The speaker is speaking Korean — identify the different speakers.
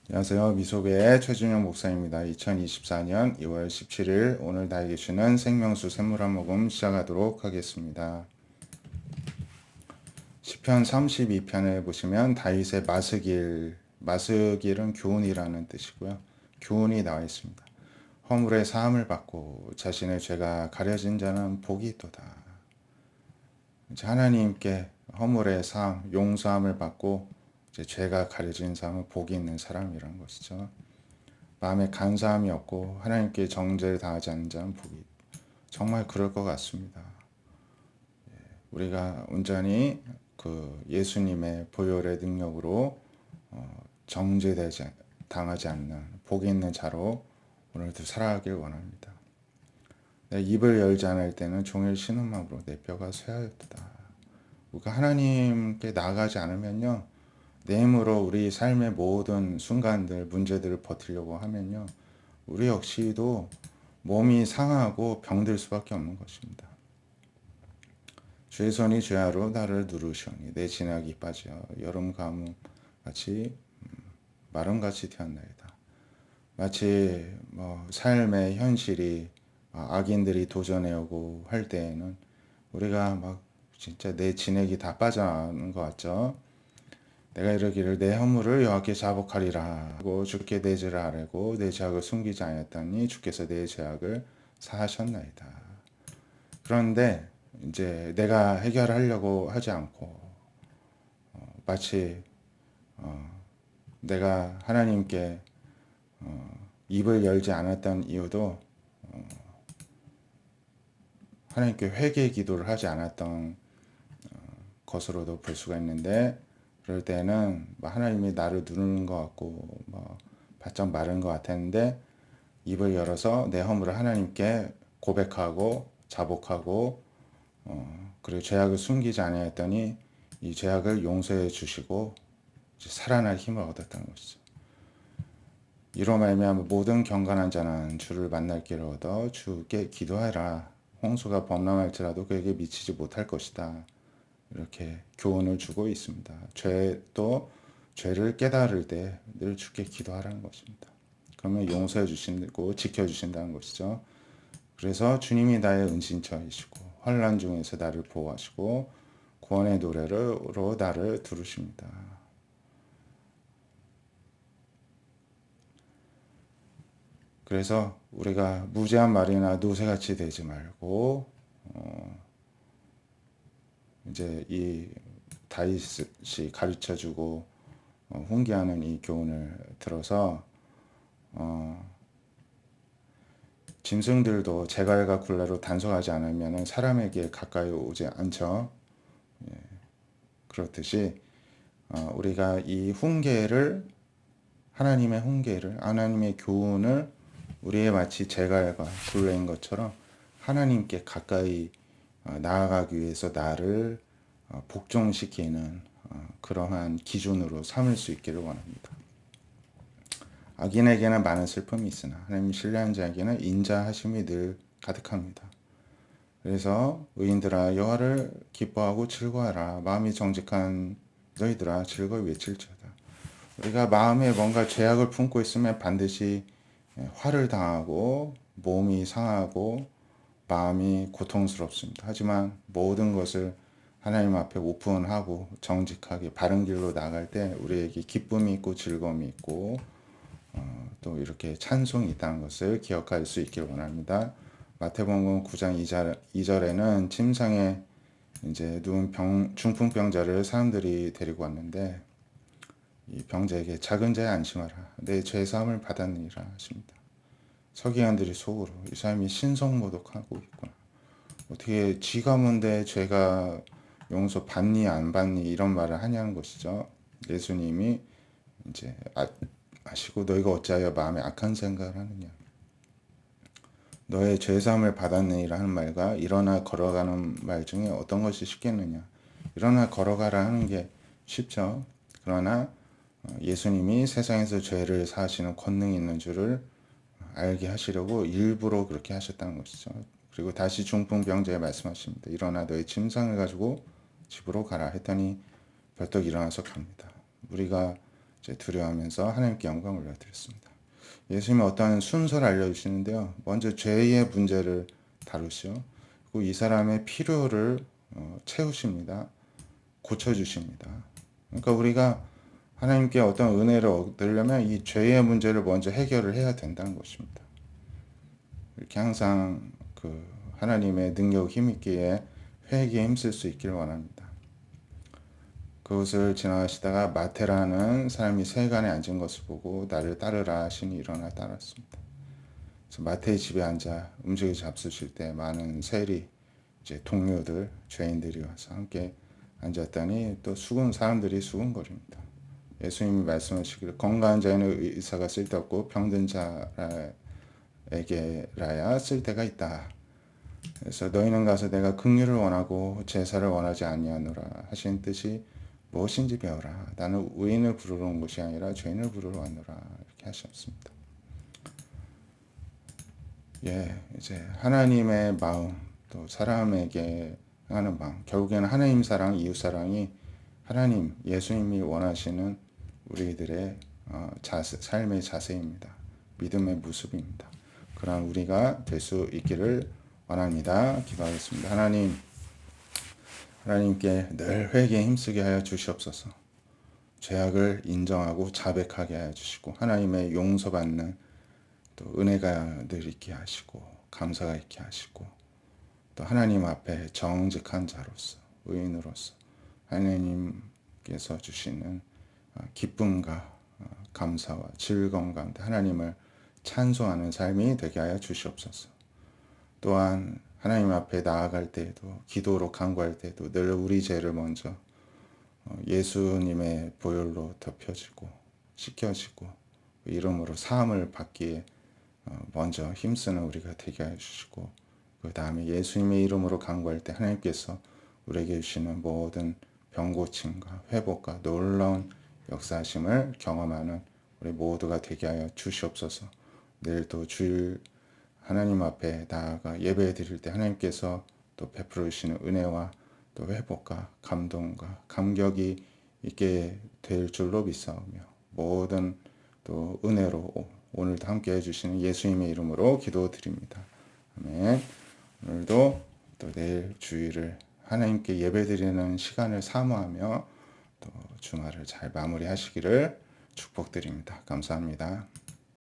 Speaker 1: 안녕하세요. 미소배의 최준영 목사입니다. 2024년 2월 17일 오늘 나에게 주는 생명수 샘물 한 모금 시작하도록 하겠습니다. 시편 32편을 보시면 다윗의 마스길은 교훈이라는 뜻이고요. 교훈이 나와 있습니다. 허물의 사함을 받고 자신의 죄가 가려진 자는 복이 있도다. 하나님께 허물의 사함, 용서함을 받고 죄가 가려진 사람은 복이 있는 사람이라는 것이죠. 마음에 간사함이 없고 하나님께 정죄를 당하지 않는 자는 복이 정말 그럴 것 같습니다. 우리가 온전히 그 예수님의 보혈의 능력으로 정죄되지 당하지 않는 복이 있는 자로 오늘도 살아가길 원합니다. 내 입을 열지 않을 때는 종일 신음함으로 내 뼈가 쇠하였다. 우리가 하나님께 나아가지 않으면요, 내 힘으로 우리 삶의 모든 순간들, 문제들을 버티려고 하면요, 우리 역시도 몸이 상하고 병들 수밖에 없는 것입니다. 주의 손이 죄하로 나를 누르시오니 내 진하기 빠져 여름 가뭄 같이 마름같이 되었나이다. 마치 삶의 현실이 악인들이 도전해오고 할 때에는 우리가 막 진짜 내 진액이 다 빠져나가는 것 같죠. 내가 이르기를 내 허물을 여호와께 자복하리라 하고 주께 내 죄를 아뢰고 내 죄악을 숨기지 아니었더니 주께서 내 죄악을 사하셨나이다. 그런데 이제 내가 해결하려고 하지 않고 마치 내가 하나님께 입을 열지 않았던 이유도 하나님께 회개 기도를 하지 않았던 것으로도 볼 수가 있는데, 그럴 때는 하나님이 나를 누르는 것 같고 바짝 마른 것 같았는데 입을 열어서 내 허물을 하나님께 고백하고 자복하고 그리고 죄악을 숨기지 아니했더니 이 죄악을 용서해 주시고 살아날 힘을 얻었다는 것이죠. 이로 말미암아 모든 경건한 자는 주를 만날 길을 얻어 주께 기도하라. 홍수가 범람할지라도 그에게 미치지 못할 것이다. 이렇게 교훈을 주고 있습니다. 죄를 깨달을 때 늘 주께 기도하라는 것입니다. 그러면 용서해 주시고 지켜 주신다는 것이죠. 그래서 주님이 나의 은신처이시고 환난 중에서 나를 보호하시고 구원의 노래로 나를 두르십니다. 그래서 우리가 무죄한 말이나 노새같이 되지 말고 이제 이 다윗이 가르쳐주고 훈계하는 이 교훈을 들어서 짐승들도 제갈과 굴레로 단속하지 않으면 사람에게 가까이 오지 않죠. 그렇듯이 우리가 이 하나님의 교훈을 우리의 마치 제갈과 굴레인 것처럼 하나님께 가까이 나아가기 위해서 나를 복종시키는 그러한 기준으로 삼을 수 있기를 원합니다. 악인에게는 많은 슬픔이 있으나 하나님 신뢰하는 자에게는 인자하심이 늘 가득합니다. 그래서 의인들아 여호와를 기뻐하고 즐거워하라. 마음이 정직한 너희들아 즐거이 외칠지어다. 우리가 마음에 뭔가 죄악을 품고 있으면 반드시 화를 당하고 몸이 상하고 마음이 고통스럽습니다. 하지만 모든 것을 하나님 앞에 오픈하고 정직하게 바른 길로 나갈 때 우리에게 기쁨이 있고 즐거움이 있고 또 이렇게 찬송이 있다는 것을 기억할 수 있기를 원합니다. 마태복음 9장 2절에는 침상에 이제 누운 중풍병자를 사람들이 데리고 왔는데 이 병자에게 작은 자에 안심하라. 내 죄 사함을 받았느니라 하십니다. 서기관들이 속으로 이 사람이 신성모독하고 있구나. 어떻게 쥐가 뭔데 죄가 용서 받니 안 받니 이런 말을 하냐는 것이죠. 예수님이 이제 아시고 너희가 어찌하여 마음에 악한 생각을 하느냐. 너의 죄사함을 받았느니라 하는 말과 일어나 걸어가는 말 중에 어떤 것이 쉽겠느냐. 일어나 걸어가라 하는 게 쉽죠. 그러나 예수님이 세상에서 죄를 사하시는 권능이 있는 줄을 알게 하시려고 일부러 그렇게 하셨다는 것이죠. 그리고 다시 중풍병자에 말씀하십니다. 일어나 너의 침상을 가지고 집으로 가라 했더니 벌떡 일어나서 갑니다. 우리가 이제 두려워하면서 하나님께 영광을 올려드렸습니다. 예수님이 어떠한 순서를 알려주시는데요. 먼저 죄의 문제를 다루시오. 그리고 이 사람의 필요를 채우십니다. 고쳐주십니다. 그러니까 우리가 하나님께 어떤 은혜를 얻으려면 이 죄의 문제를 먼저 해결을 해야 된다는 것입니다. 이렇게 항상 그 하나님의 능력 힘있기에 회개에 힘쓸 수 있기를 원합니다. 그것을 지나가시다가 마태라는 사람이 세간에 앉은 것을 보고 나를 따르라 하시니 일어나 따랐습니다. 그래서 마태의 집에 앉아 음식을 잡수실 때 많은 세리, 이제 동료들, 죄인들이 와서 함께 앉았더니 또 사람들이 수군거립니다. 예수님이 말씀하시기를 건강한 자에는 의사가 쓸데없고 병든 자에게라야 쓸데가 있다. 그래서 너희는 가서 내가 긍휼을 원하고 제사를 원하지 아니하노라 하신 뜻이 무엇인지 배워라. 나는 의인을 부르러 온 것이 아니라 죄인을 부르러 왔노라. 이렇게 하셨습니다. 이제 하나님의 마음, 또 사람에게 하는 마음, 결국에는 하나님 사랑, 이웃 사랑이 하나님, 예수님이 원하시는 우리들의 삶의 자세입니다. 믿음의 모습입니다. 그런 우리가 될 수 있기를 원합니다. 기도하겠습니다. 하나님께 늘 회개에 힘쓰게 하여 주시옵소서. 죄악을 인정하고 자백하게 하여 주시고 하나님의 용서받는 또 은혜가 늘 있게 하시고 감사가 있게 하시고 또 하나님 앞에 정직한 자로서 의인으로서 하나님께서 주시는 기쁨과 감사와 즐거움 가운데 하나님을 찬송하는 삶이 되게 하여 주시옵소서. 또한 하나님 앞에 나아갈 때에도 기도로 간구할 때에도 늘 우리 죄를 먼저 예수님의 보혈로 덮여지고 씻겨지고 이름으로 사함을 받기에 먼저 힘쓰는 우리가 되게 해주시고 그 다음에 예수님의 이름으로 간구할 때 하나님께서 우리에게 주시는 모든 병고침과 회복과 놀라운 역사하심을 경험하는 우리 모두가 되게 하여 주시옵소서. 내일도 주일 하나님 앞에 나아가 예배 드릴 때 하나님께서 또 베풀어 주시는 은혜와 또 회복과 감동과 감격이 있게 될 줄로 믿사오며 모든 또 은혜로 오늘도 함께 해주시는 예수님의 이름으로 기도드립니다. 아멘. 오늘도 또 내일 주일을 하나님께 예배드리는 시간을 사모하며 또 주말을 잘 마무리하시기를 축복드립니다. 감사합니다.